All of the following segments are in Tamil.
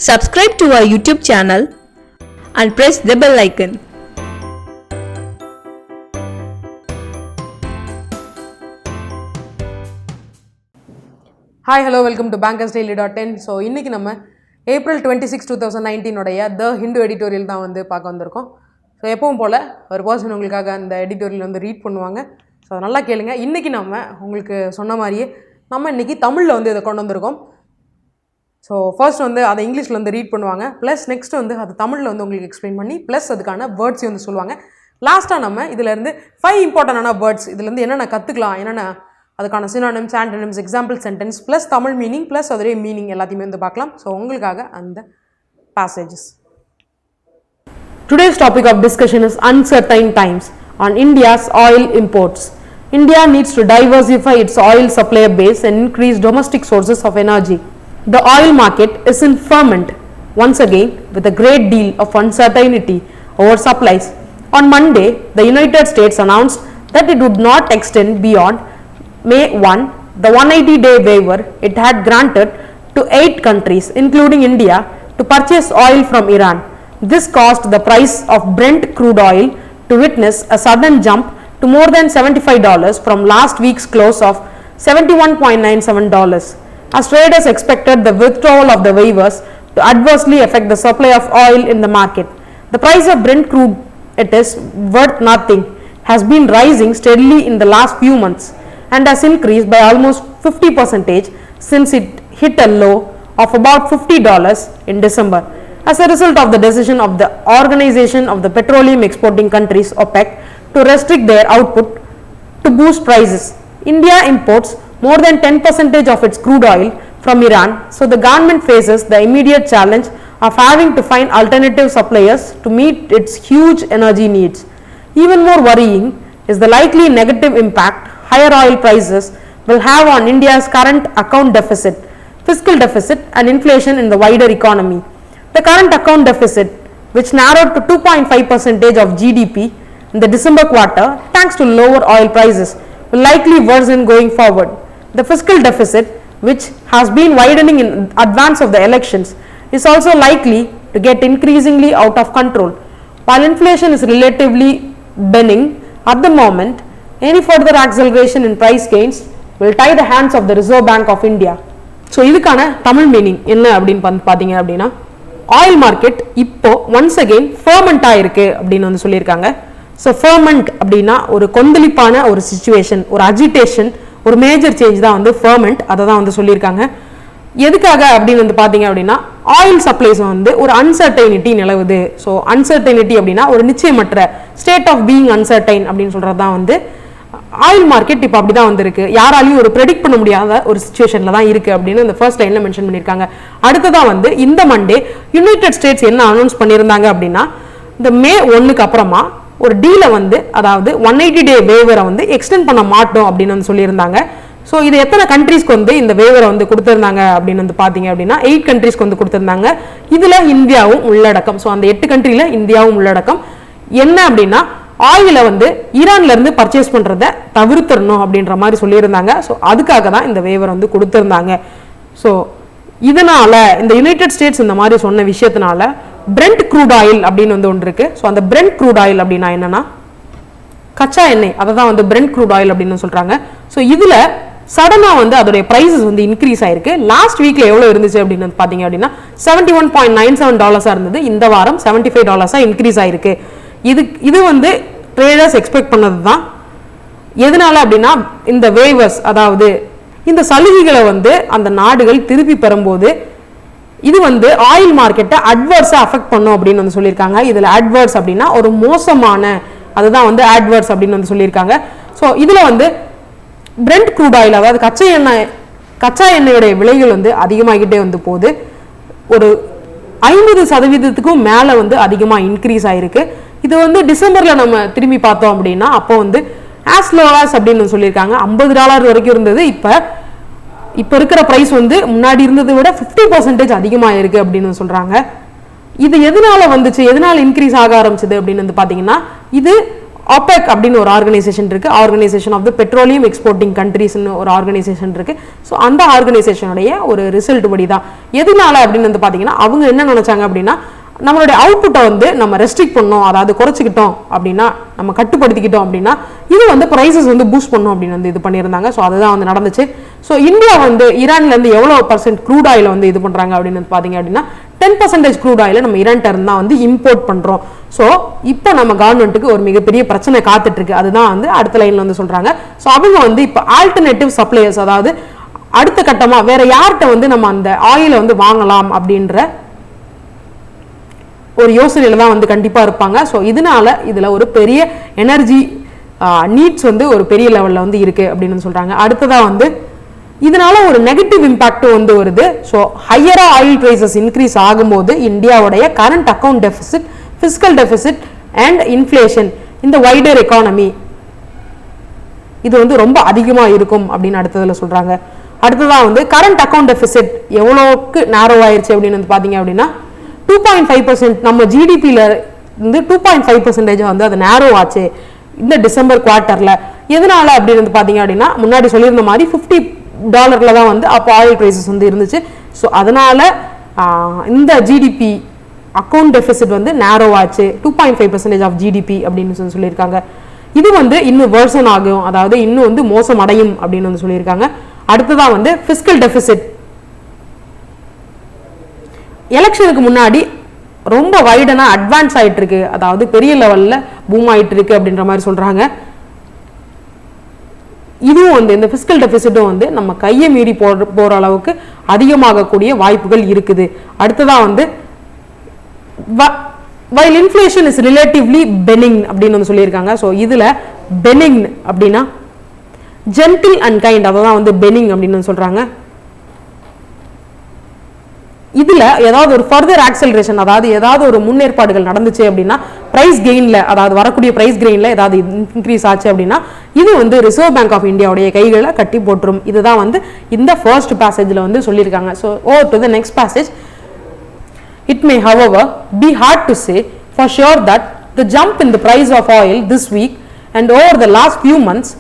Subscribe to our YouTube channel and press the bell icon. Hi, hello, welcome to bankersdaily.in. So, இன்னைக்கு நம்ம April 26, 2019 உடைய The Hindu editorial தான் வந்து பார்க்க வந்திருக்கோம். ஸோ எப்பவும் போல் ஒரு பர்சன் உங்களுக்காக அந்த எடிட்டோரியல் வந்து ரீட் பண்ணுவாங்க. ஸோ நல்லா கேளுங்க. இன்றைக்கி நம்ம உங்களுக்கு சொன்ன மாதிரியே நம்ம இன்றைக்கி தமிழில் வந்து இதை கொண்டு வந்திருக்கோம். ஸோ ஃபர்ஸ்ட் வந்து அதை இங்கிலீஷில் வந்து ரீட் பண்ணுவாங்க, ப்ளஸ் நெக்ஸ்ட் வந்து அது தமிழில் வந்து உங்களுக்கு எக்ஸ்பிளைன் பண்ணி ப்ளஸ் அதுக்கான வேர்ட்ஸையும் வந்து சொல்லுவாங்க. லாஸ்ட்டாக நம்ம இதிலேருந்து 5 இம்பார்ட்டண்டான வேர்ட்ஸ், இதுலேருந்து என்னென்ன கற்றுக்கலாம், என்னென்ன அதுக்கான synonyms, antonyms, example sentence plus Tamil meaning plus அதோடைய மீனிங் எல்லாத்தையுமே வந்து பார்க்கலாம். ஸோ உங்களுக்காக அந்த passages. Today's topic of discussion is uncertain times on India's oil imports. India needs to diversify its oil supply base and increase domestic sources of energy. The oil market is in ferment once again with a great deal of uncertainty over supplies. On Monday, the United States announced that it would not extend beyond May 1 the 180-day waiver it had granted to 8 countries including India to purchase oil from Iran. This caused the price of Brent crude oil to witness a sudden jump to more than $75 from last week's close of $71.97. As traders expected the withdrawal of the waivers to adversely affect the supply of oil in the market. The price of Brent crude, it is worth nothing, has been rising steadily in the last few months and has increased by almost 50% since it hit a low of about $50 in December. As a result of the decision of the Organization of the Petroleum Exporting Countries OPEC to restrict their output to boost prices, India imports more than 10% of its crude oil from Iran, so the government faces the immediate challenge of having to find alternative suppliers to meet its huge energy needs. Even more worrying is the likely negative impact higher oil prices will have on India's current account deficit, fiscal deficit and inflation in the wider economy. The current account deficit, which narrowed to 2.5% of GDP in the December quarter thanks to lower oil prices, will likely worsen going forward. The fiscal deficit, which has been widening in advance of the elections, is also likely to get increasingly out of control. While inflation is relatively benign at the moment, any further acceleration in price gains will tie the hands of the Reserve Bank of India. So இதுக்கான தமிழ் மீனிங் என்ன அப்படின்னு பார்த்தீங்க அப்படின்னா, ஆயில் மார்க்கெட் இப்போ ஒன்ஸ் அகெயின் ஃபர்மெண்ட் ஆயிருக்கு அப்படின்னு வந்து சொல்லியிருக்காங்க. ஸோ ஃபர்மெண்ட் அப்படின்னா ஒரு கொந்தளிப்பான ஒரு சிச்சுவேஷன், ஒரு அஜிடேஷன், ஒரு மேஜர் சேஞ்ச் தான் வந்து ஃபர்மெண்ட், அதை தான் வந்து சொல்லியிருக்காங்க. எதுக்காக அப்படின்னு வந்து பார்த்தீங்க அப்படின்னா, ஆயில் சப்ளைஸ் வந்து ஒரு அன்சர்டைனிட்டி நிலவுது. ஸோ அன்சர்டைனிட்டி அப்படின்னா ஒரு நிச்சயமற்ற ஸ்டேட் ஆஃப் பீயிங் அன்சர்டைன் அப்படின்னு சொல்கிறது தான் வந்து ஆயில் மார்க்கெட் இப்போ அப்படி தான் வந்துருக்கு. யாராலையும் ஒரு ப்ரெடிக்ட் பண்ண முடியாத ஒரு சிச்சுவேஷனில் தான் இருக்குது அப்படின்னு இந்த ஃபர்ஸ்ட் லைனில் மென்ஷன் பண்ணியிருக்காங்க. அடுத்ததான் வந்து இந்த மண்டே யுனைடெட் ஸ்டேட்ஸ் என்ன அனௌன்ஸ் பண்ணியிருந்தாங்க அப்படின்னா, இந்த மே 1க்கு அப்புறமா ஒரு டீலை வந்து, அதாவது 180-day வேவரை வந்து எக்ஸ்டெண்ட் பண்ண மாட்டோம் அப்படின்னு வந்து சொல்லியிருந்தாங்க. ஸோ இது எத்தனை கண்ட்ரீஸ்க்கு வந்து இந்த வேவரை வந்து கொடுத்துருந்தாங்க அப்படின்னு வந்து பார்த்தீங்க அப்படின்னா 8 கண்ட்ரீஸ்க்கு வந்து கொடுத்துருந்தாங்க. இதில் இந்தியாவும் உள்ளடக்கம். ஸோ அந்த 8 கண்ட்ரியில் இந்தியாவும் உள்ளடக்கம். என்ன அப்படின்னா, ஆயிலை வந்து ஈரான்ல இருந்து பர்ச்சேஸ் பண்றதை தவிர்த்தரணும் அப்படின்ற மாதிரி சொல்லியிருந்தாங்க. ஸோ அதுக்காக தான் இந்த வேவர் வந்து கொடுத்துருந்தாங்க. ஸோ இதனால இந்த யுனைடெட் ஸ்டேட்ஸ் இந்த மாதிரி சொன்ன விஷயத்தினால பிரெண்ட் க்ரூட் ஆயில் அப்படின்னு வந்து ஒன்று இருக்கு. ஸோ அந்த பிரெண்ட் க்ரூட் ஆயில் அப்படின்னா என்னன்னா கச்சா எண்ணெய், அதை தான் வந்து பிரெண்ட் க்ரூட் ஆயில் அப்படின்னு சொல்றாங்க. ஸோ இதுல சடனா வந்து அதோடைய பிரைசஸ் வந்து இன்க்ரீஸ் ஆயிருக்கு. லாஸ்ட் வீக்ல எவ்வளவு இருந்துச்சு அப்படின்னு பாத்தீங்க அப்படின்னா $71.97 இருந்தது. இந்த வாரம் $75 இன்க்ரீஸ் ஆயிருக்கு. இது வந்து ட்ரேடர்ஸ் எக்ஸ்பெக்ட் பண்ணது தான். எதனால அப்படின்னா, இந்த வேவர்ஸ், அதாவது இந்த சலுகைகளை வந்து அந்த நாடுகள் திருப்பி பெறும்போது இது வந்து ஆயில் மார்க்கெட்டை அட்வர்ஸா அஃபெக்ட் பண்ணும் அப்படின்னு வந்து சொல்லியிருக்காங்க. இதுல அட்வர்ஸ் அப்படின்னா ஒரு மோசமான, அதுதான் வந்து அட்வர்ஸ் அப்படின்னு வந்து சொல்லியிருக்காங்க. ஸோ இதுல வந்து பிரெண்ட் க்ரூட் ஆயில், அதாவது கச்சா எண்ணெயோடைய விலைகள் வந்து அதிகமாகிட்டே வந்து போகுது. ஒரு 50% மேலே வந்து அதிகமாக இன்க்ரீஸ் ஆயிருக்கு. இது வந்து டிசம்பர்ல நம்ம திரும்பி பார்த்தோம் அப்படின்னா அப்போ வந்து ஆஸ் லோ ஆஸ் அப்படின்னு சொல்லியிருக்காங்க, $50 வரைக்கும் இருந்தது. இப்போ இருக்கிற ப்ரைஸ் வந்து முன்னாடி இருந்ததை விட 50% அதிகமாக இருக்கு அப்படின்னு சொல்றாங்க. இது எதனால வந்துச்சு, எதனால இன்க்ரீஸ் ஆக ஆரம்பிச்சது அப்படின்னு வந்து பார்த்தீங்கன்னா, இது OPEC அப்படின்னு ஒரு ஆர்கனைசேஷன் இருக்கு, organisation of the petroleum exporting கண்ட்ரீஸ்னு ஒரு ஆர்கனைசேஷன் இருக்கு. ஸோ அந்த ஆர்கனைசேஷனுடைய ஒரு ரிசல்ட் படி தான். எதனால அப்படின்னு வந்து பார்த்தீங்கன்னா அவங்க என்ன நினைச்சாங்க அப்படின்னா நம்மளுடைய அவுட்புட்டை வந்து நம்ம ரெஸ்ட்ரிக்ட் பண்ணோம், அதாவது குறைச்சிக்கிட்டோம் அப்படின்னா, நம்ம கட்டுப்படுத்திக்கிட்டோம் அப்படின்னா இது வந்து ப்ரைஸஸ் வந்து பூஸ்ட் பண்ணும் அப்படின்னு வந்து இது பண்ணியிருந்தாங்க. ஸோ அதுதான் வந்து நடந்துச்சு. ஸோ இந்தியா வந்து ஈரான்லேருந்து எவ்வளோ % க்ரூட் ஆயில் வந்து இது பண்ணுறாங்க அப்படின்னு வந்து பார்த்தீங்க அப்படின்னா 10% க்ரூட் ஆயில நம்ம ஈரான்ட்ட இருந்தால் வந்து இம்போர்ட் பண்ணுறோம். ஸோ இப்போ நம்ம கவர்மெண்ட்டுக்கு ஒரு மிகப்பெரிய பிரச்சனை காத்துட்டு இருக்கு. அதுதான் வந்து அடுத்த லைன்ல வந்து சொல்றாங்க. ஸோ அவங்க வந்து இப்போ ஆல்டர்னேட்டிவ் சப்ளையர்ஸ், அதாவது அடுத்த கட்டமா வேற யார்கிட்ட வந்து நம்ம அந்த ஆயிலை வந்து வாங்கலாம் அப்படின்ற ஒரு யோசனையில தான் வந்து கண்டிப்பா இருப்பாங்க. ஸோ இதனால இதுல ஒரு பெரிய எனர்ஜி நீட்ஸ் வந்து ஒரு பெரிய லெவல்ல வந்து இருக்கு அப்படின்னு சொல்றாங்க. அடுத்ததா வந்து இதனால ஒரு நெகட்டிவ் இம்பாக்ட் வந்து வருது. ஸோ ஹையரா ஆயில் பிரைசஸ் இன்க்ரீஸ் ஆகும்போது இந்தியாவுடைய current account deficit, physical deficit and inflation இந்த வைடர் எக்கானமி இது வந்து ரொம்ப அதிகமா இருக்கும் அப்படின்னு அடுத்ததுல சொல்றாங்க. அடுத்ததா வந்து கரண்ட் அக்கௌண்ட் டெபிசிட் எவ்வளோக்கு நேரோ ஆயிருச்சு அப்படின்னு வந்து பாத்தீங்க அப்படின்னா 2.5% நம்ம ஜிடிபியில இருந்து 2.5% வந்து அது நேரோ ஆச்சு இந்த டிசம்பர் குவார்ட்டர்ல. எதனால அப்படின்னு வந்து பாத்தீங்க அப்படின்னா முன்னாடி சொல்லியிருந்த மாதிரி $50 தான் வந்து அப்போ ஆயில் பிரைசஸ் வந்து இருந்துச்சு. ஸோ அதனால இந்த ஜிடிபி அக்கௌண்ட் டெபிசிட் வந்து நேரோ ஆச்சு 2.5% ஆஃப் ஜிடிபி அப்படின்னு சொல்லியிருக்காங்க. இது வந்து இன்னும் வேர்சன் ஆகும், அதாவது இன்னும் வந்து மோசம் அடையும் அப்படின்னு வந்து சொல்லியிருக்காங்க. அடுத்ததா வந்து பிசிக்கல் டெபிசிட் எலெக்ஷனுக்கு முன்னாடி ரொம்ப வைடனா அட்வான்ஸ் ஆயிட்டு இருக்கு, அதாவது பெரிய லெவல்ல பூம் ஆயிட்டு இருக்கு அப்படின்ற மாதிரி சொல்றாங்க. இதுவும் வந்து இந்த பிசிக்கல் டெபிசிட்டும் வந்து நம்ம கையை மீறி போற அளவுக்கு அதிகமாகக்கூடிய வாய்ப்புகள் இருக்குது. அடுத்ததா வந்து while inflation is relatively benign அப்படின்னு வந்து சொல்லியிருக்காங்க. ஸோ இதுல benign அப்படின்னா gentle and kind, அதான் வந்து benign அப்படின்னு சொல்றாங்க. இதுல ஏதாவது ஒரு ஃபர்தர் ஆக்சலரேஷன், அதாவது ஏதாவது ஒரு முன்னேற்பாடுகள் நடந்துச்சு அப்படின்னா பிரைஸ் கெயின்ல, அதாவது வரக்கூடிய பிரைஸ் கெயின்ல ஏதாவது இன்க்ரீஸ் ஆச்சு அப்படின்னா இது வந்து ரிசர்வ் பேங்க் ஆஃப் இந்தியாவுடைய கைகளை கட்டி போட்டுரும். இதுதான் வந்து இந்த ஃபர்ஸ்ட் பேசேஜ்ல வந்து சொல்லியிருக்காங்க. So over to the next passage. It may, however, be hard to say for sure that the jump in the price of oil this week and over the last few months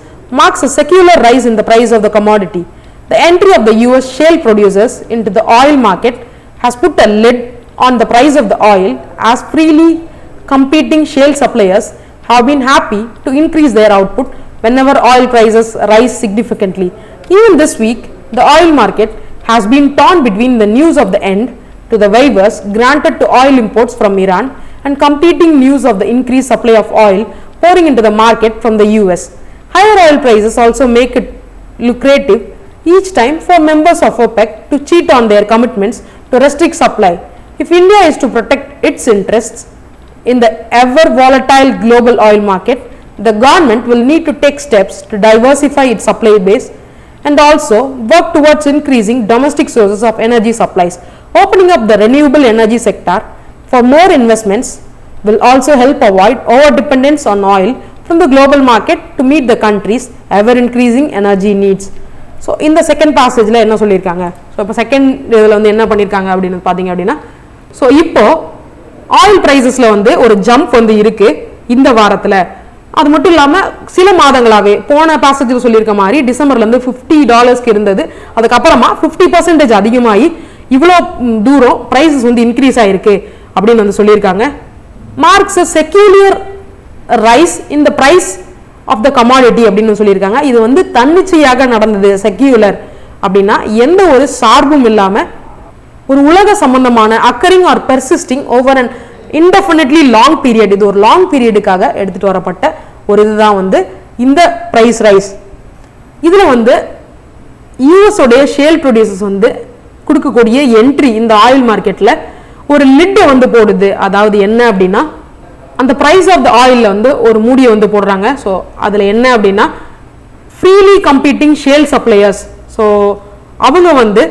marks a secular rise in the price of the commodity. The entry of the US shale producers into the oil market has put a lid on the price of the oil, as freely competing shale suppliers have been happy to increase their output whenever oil prices rise significantly. Even this week, the oil market has been torn between the news of the end to the waivers granted to oil imports from Iran and competing news of the increased supply of oil pouring into the market from the US. Higher oil prices also make it lucrative each time for members of OPEC to cheat on their commitments to restrict supply. If India is to protect its interests in the ever volatile global oil market, the government will need to take steps to diversify its supply base and also work towards increasing domestic sources of energy supplies. Opening up the renewable energy sector for more investments will also help avoid over-dependence on oil from the global market to meet the country's ever-increasing energy needs. So இந்த செகண்ட் பேசேஜில் என்ன சொல்லியிருக்காங்க? ஸோ இப்போ செகண்ட் இதில் வந்து என்ன பண்ணியிருக்காங்க அப்படின்னு பார்த்தீங்க அப்படின்னா, ஸோ இப்போ ஆயில் ப்ரைஸஸில் வந்து ஒரு ஜம்ப் வந்து இருக்கு இந்த வாரத்தில். அது மட்டும் இல்லாமல் சில மாதங்களாகவே போன பேசேஜில் சொல்லியிருக்க மாதிரி டிசம்பர்லேருந்து $50 இருந்தது, அதுக்கப்புறமா 50% அதிகமாகி இவ்வளோ தூரம் ப்ரைஸஸ் வந்து இன்க்ரீஸ் ஆயிருக்கு அப்படின்னு வந்து சொல்லியிருக்காங்க. Marx a secular rise in the price of the commodity அப்படின்னு சொல்லியிருக்காங்க. இது வந்து தன்னிச்சையாக நடந்தது. செக்யூலர் அப்படின்னா எந்த ஒரு சார்பும் இல்லாம ஒரு உலக சம்பந்தமான occurring or persisting over an indefinitely long period, இது ஒரு லாங் பீரியடுக்காக எடுத்துட்டு வரப்பட்ட ஒரு இதுதான் வந்து இந்த பிரைஸ் ரைஸ். இதுல வந்து யூஎஸ் உடைய ஷேல் ப்ரொடியூசர்ஸ் வந்து கொடுக்கக்கூடிய என்ட்ரி இந்த ஆயில் மார்க்கெட்ல ஒரு லிட்டை வந்து போடுது. அதாவது என்ன அப்படின்னா அந்த பிரைஸ் ஆஃப் த ஆயில்ல வந்து ஒரு மூடியை வந்து போடுறாங்க. ஸோ அதுல என்ன அப்படின்னா freely competing shale suppliers, so அவங்க வந்து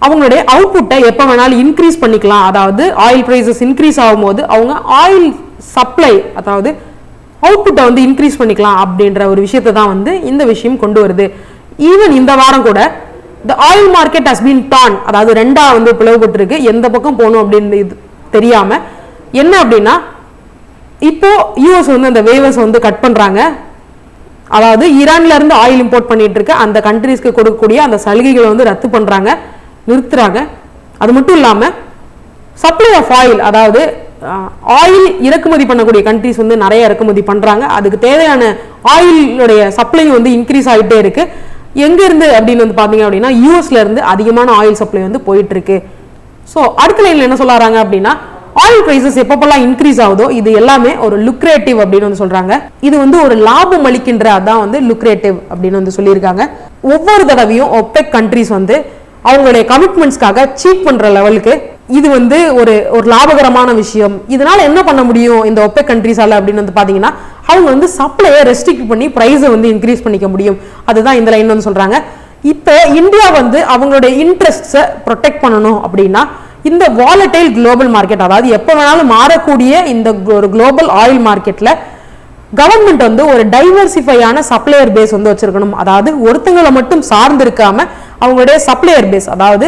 அவங்களுடைய அவுட்புட்டை எப்போ வேணாலும் இன்க்ரீஸ் பண்ணிக்கலாம். அதாவது ஆயில் பிரைசஸ் இன்க்ரீஸ் ஆகும்போது அவங்க ஆயில் சப்ளை, அதாவது அவுட்புட்டை வந்து இன்க்ரீஸ் பண்ணிக்கலாம் அப்படின்ற ஒரு விஷயத்தை தான் வந்து இந்த விஷயம் கொண்டு வருது. ஈவன் இந்த வாரம் கூட the oil market has been torn, அதாவது ரெண்டா வந்து பிளவுபட்டு இருக்கு. எந்த பக்கம் போகணும் அப்படின்னு தெரியாம என்ன அப்படின்னா இப்போ யூஎஸ் வந்து அந்த வேவர்ஸ் வந்து கட் பண்ணுறாங்க. அதாவது ஈரான்ல இருந்து ஆயில் இம்போர்ட் பண்ணிட்டு இருக்க அந்த கண்ட்ரீஸ்க்கு கொடுக்கக்கூடிய அந்த சலுகைகளை வந்து ரத்து பண்ணுறாங்க, நிறுத்துறாங்க. அது மட்டும் இல்லாமல் சப்ளை ஆஃப் ஆயில், அதாவது ஆயில் இறக்குமதி பண்ணக்கூடிய கண்ட்ரிஸ் வந்து நிறைய இறக்குமதி பண்ணுறாங்க. அதுக்கு தேவையான ஆயிலுடைய சப்ளை வந்து இன்க்ரீஸ் ஆகிட்டே இருக்கு. எங்கேருந்து அப்படின்னு வந்து பார்த்தீங்க அப்படின்னா யூஎஸ்ல இருந்து அதிகமான ஆயில் சப்ளை வந்து போயிட்டு இருக்கு. ஸோ அடுத்த லைனில் என்ன சொல்ல வராங்க அப்படின்னா ஆயில் பிரைசஸ் எப்பப்பெல்லாம் இன்க்ரீஸ் ஆகுதோ இது எல்லாமே ஒரு லுக்ரேட்டிவ் அப்படின்னு வந்து சொல்றாங்க. இது வந்து ஒரு லாபம் அளிக்கின்ற, அதான் வந்து லுக்ரேட்டிவ் அப்படின்னு வந்து சொல்லியிருக்காங்க. ஒவ்வொரு தடவையும் ஒபெக் கண்ட்ரிஸ் வந்து அவங்களுடைய கமிட்மெண்ட்ஸ்க்காக சீட் பண்ற லெவலுக்கு இது வந்து ஒரு லாபகரமான விஷயம். இதனால என்ன பண்ண முடியும் இந்த ஒபெக் கண்ட்ரிஸால அப்படின்னு வந்து பாத்தீங்கன்னா அவங்க வந்து சப்ளையை ரெஸ்ட்ரிக்ட் பண்ணி பிரைஸை வந்து இன்க்ரீஸ் பண்ணிக்க முடியும். அதுதான் இந்த லைன் வந்து சொல்றாங்க. இப்போ இந்தியா வந்து அவங்களுடைய இன்ட்ரெஸ்ட்ஸை ப்ரொடெக்ட் பண்ணணும் அப்படின்னா இந்த வாலடைல் குளோபல் மார்க்கெட், அதாவது எப்போ வேணாலும் மாறக்கூடிய இந்த ஒரு குளோபல் ஆயில் மார்க்கெட்ல கவர்மெண்ட் வந்து ஒரு டைவர்சிஃபையான சப்ளையர் பேஸ் வந்து வச்சிருக்கணும். அதாவது ஒருத்தங்களை மட்டும் சார்ந்து இருக்காம அவங்களுடைய சப்ளையர் பேஸ், அதாவது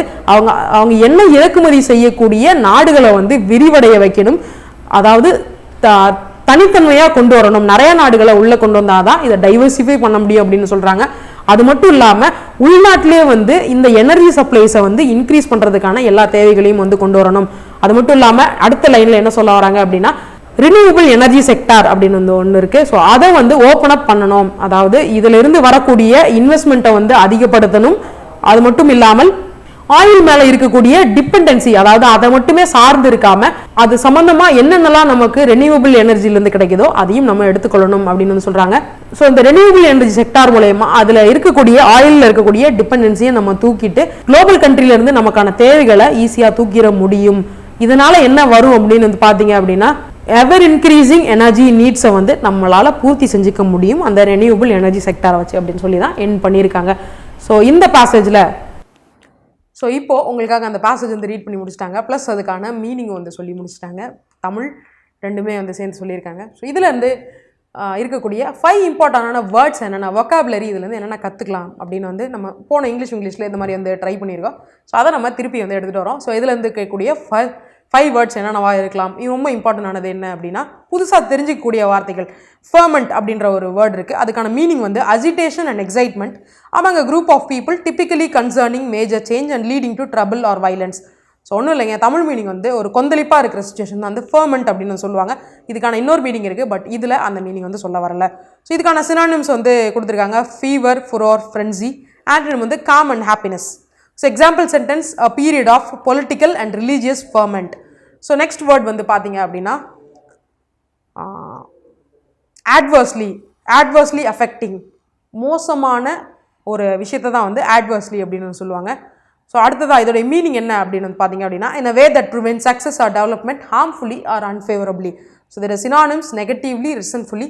அவங்க என்ன இறக்குமதி செய்யக்கூடிய நாடுகளை வந்து விரிவடைய வைக்கணும். அதாவது தனித்தன்மையா கொண்டு வரணும். நிறைய நாடுகளை உள்ள கொண்டு வந்தாதான் இதை டைவர்சிஃபை பண்ண முடியும் அப்படின்னு சொல்றாங்க. அது மட்டும் இல்லாம உள்நாட்டிலே வந்து இந்த எனர்ஜி சப்ளைஸை வந்து இன்க்ரீஸ் பண்றதுக்கான எல்லா தேவைகளையும் வந்து கொண்டு வரணும். அது மட்டும் இல்லாம அடுத்த லைன்ல என்ன சொல்ல வராங்க அப்படின்னா ரினியூவபிள் எனர்ஜி செக்டார் அப்படின்னு வந்து ஒன்று இருக்கு. ஸோ அதை வந்து ஓப்பன் அப் பண்ணணும். அதாவது இதுல இருந்து வரக்கூடிய இன்வெஸ்ட்மெண்ட்டை வந்து அதிகப்படுத்தணும். அது மட்டும் இல்லாமல் ஆயில் மேல இருக்கக்கூடிய டிபெண்டன்சி, அதாவது அதை மட்டுமே சார்ந்து இருக்காம அது சம்பந்தமா என்னென்னலாம் நமக்கு ரெனியூவபிள் எனர்ஜில இருந்து கிடைக்குதோ அதையும் நம்ம எடுத்துக்கொள்ளணும் அப்படின்னு சொல்றாங்க. ஸோ இந்த ரெனியூவபிள் எனர்ஜி செக்டார் மூலமா அதுல இருக்கக்கூடிய ஆயில்ல இருக்கக்கூடிய டிபெண்டன்சியை நம்ம தூக்கிட்டு குளோபல் கண்ட்ரில இருந்து நமக்கான தேவைகளை ஈஸியா தூக்கிட முடியும். இதனால என்ன வரும் அப்படின்னு வந்து பாத்தீங்க அப்படின்னா எவர் இன்க்ரீசிங் எனர்ஜி நீட்ஸை வந்து நம்மளால பூர்த்தி செஞ்சுக்க முடியும் அந்த ரெனியூவபிள் எனர்ஜி செக்டாரை வச்சு அப்படின்னு சொல்லி தான் எண்ட் பண்ணியிருக்காங்க. ஸோ இந்த பேசேஜில் இப்போ உங்களுக்காக அந்த பேசேஜ் வந்து ரீட் பண்ணி முடிச்சிட்டாங்க. ப்ளஸ் அதுக்கான மீனிங் வந்து சொல்லி முடிச்சிட்டாங்க. தமிழ் ரெண்டுமே வந்து சேர்ந்து சொல்லியிருக்காங்க. ஸோ இதுலேருந்து இருக்கக்கூடிய 5 இம்பார்ட்டண்டான வேர்ட்ஸ் என்னென்ன, வொக்காபுலரி இதுலேருந்து என்னென்ன கற்றுக்கலாம் அப்படின்னு வந்து நம்ம போன இங்கிலீஷில் இந்த மாதிரி வந்து ட்ரை பண்ணியிருக்கோம். ஸோ அதை நம்ம திருப்பி வந்து எடுத்துகிட்டு வரோம். ஸோ இதுலேருந்து இருக்கக்கூடிய 5 வேர்ட்ஸ் என்னென்னவா இருக்கலாம். இது ரொம்ப இம்பார்ட்டன்டானது என்ன அப்படின்னா புதுசாக தெரிஞ்சிக்கக்கூடிய வார்த்தைகள். ஃபர்மெண்ட் அப்படின்ற ஒரு வேர்டு இருக்குது. அதுக்கான மீனிங் வந்து agitation and excitement among a group of people typically concerning major change and leading to trouble or violence. So ஒன்றும் இல்லைங்க, தமிழ் மீனிங் வந்து ஒரு கொந்தளிப்பாக இருக்கிற சுச்சுவேஷன் தான் வந்து ஃபர்மெண்ட் அப்படின்னு சொல்லுவாங்க. இதுக்கான இன்னொரு மீனிங் இருக்குது, பட் இதில் அந்த மீனிங் வந்து சொல்ல வரல. ஸோ இதுக்கான சினானிம்ஸ் வந்து கொடுத்துருக்காங்க. Fever, ஃபுரோர், frenzy. ஆன்டனிம் வந்து com and happiness. So example sentence a period of political and religious ferment. So next word வந்து பார்த்தீங்க அப்படின்னா adversely affecting, மோசமான ஒரு விஷயத்தை தான் வந்து adversely அப்படின்னு சொல்லுவாங்க. ஸோ அடுத்ததாக இதோடைய மீனிங் என்ன அப்படின்னு வந்து பார்த்தீங்க அப்படின்னா in a way that prevents success or development harmfully or unfavorably. So there are synonyms: negatively, resentfully.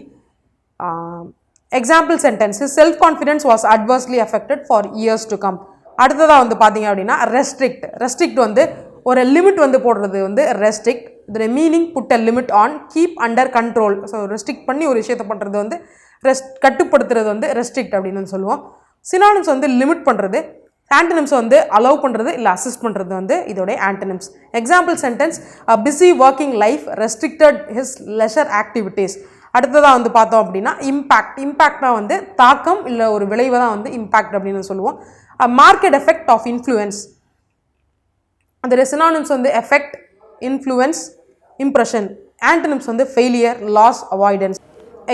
Example sentence: his self-confidence was adversely affected for years to come. அடுத்ததாக வந்து பார்த்தீங்க அப்படின்னா ரெஸ்ட்ரிக்ட் வந்து ஒரு லிமிட் வந்து போடுறது வந்து ரெஸ்ட்ரிக்ட். இதோட meaning put a limit on, keep under control. So restrict பண்ணி ஒரு விஷயத்தை பண்ணுறது வந்து கட்டுப்படுத்துறது வந்து ரெஸ்ட்ரிக்ட் அப்படின்னு சொல்லுவோம். சினானிம்ஸ் வந்து லிமிட் பண்ணுறது, ஆன்டனிம்ஸ் வந்து அலோவ் பண்ணுறது இல்லை அசிஸ்ட் பண்ணுறது வந்து இதோடைய antonyms. Example sentence: a busy working life restricted his leisure activities. அடுத்ததாக வந்து பார்த்தோம் அப்படின்னா இம்பேக்ட்னா வந்து தாக்கம் இல்லை ஒரு விளைவை தான் வந்து இம்பேக்ட் அப்படின்னு சொல்லுவோம். Market effect of influence. அந்த சினானிம்ஸ் வந்து எஃபெக்ட், இன்ஃப்ளூயன்ஸ், இம்ப்ரெஷன். ஆன்டனிம்ஸ் வந்து failure, loss, avoidance.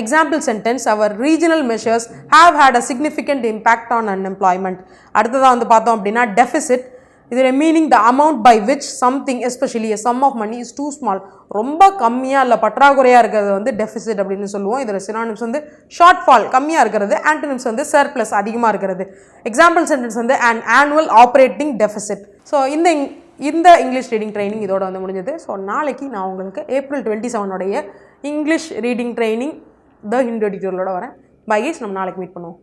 Example sentence: our regional measures have had a significant impact on unemployment. அடுத்ததாக வந்து பார்த்தோம் அப்படின்னா டெஃபிசிட். இதோட meaning the amount by which something especially sum of money is too small, ரொம்ப கம்மியாக இல்லை பற்றாக்குறையாக இருக்கிறது வந்து டெஃபிசிட் அப்படின்னு சொல்லுவோம். இதோட சினானிம்ஸ் வந்து ஷார்ட் ஃபால், கம்மியாக இருக்கிறது. ஆன்டனிம்ஸ் வந்து சர்ப்ளஸ், அதிகமாக இருக்கிறது. எக்ஸாம்பிள் சென்டென்ஸ் வந்து an annual operating deficit. So இந்த இங்கிலீஷ் ரீடிங் ட்ரைனிங் இதோட வந்து முடிஞ்சது. ஸோ நாளைக்கு நான் உங்களுக்கு April 27 English reading training the Hindu எடிட்டோரியலோட வரேன். பை கைஸ், நம்ம நாளைக்கு மீட் பண்ணுவோம்.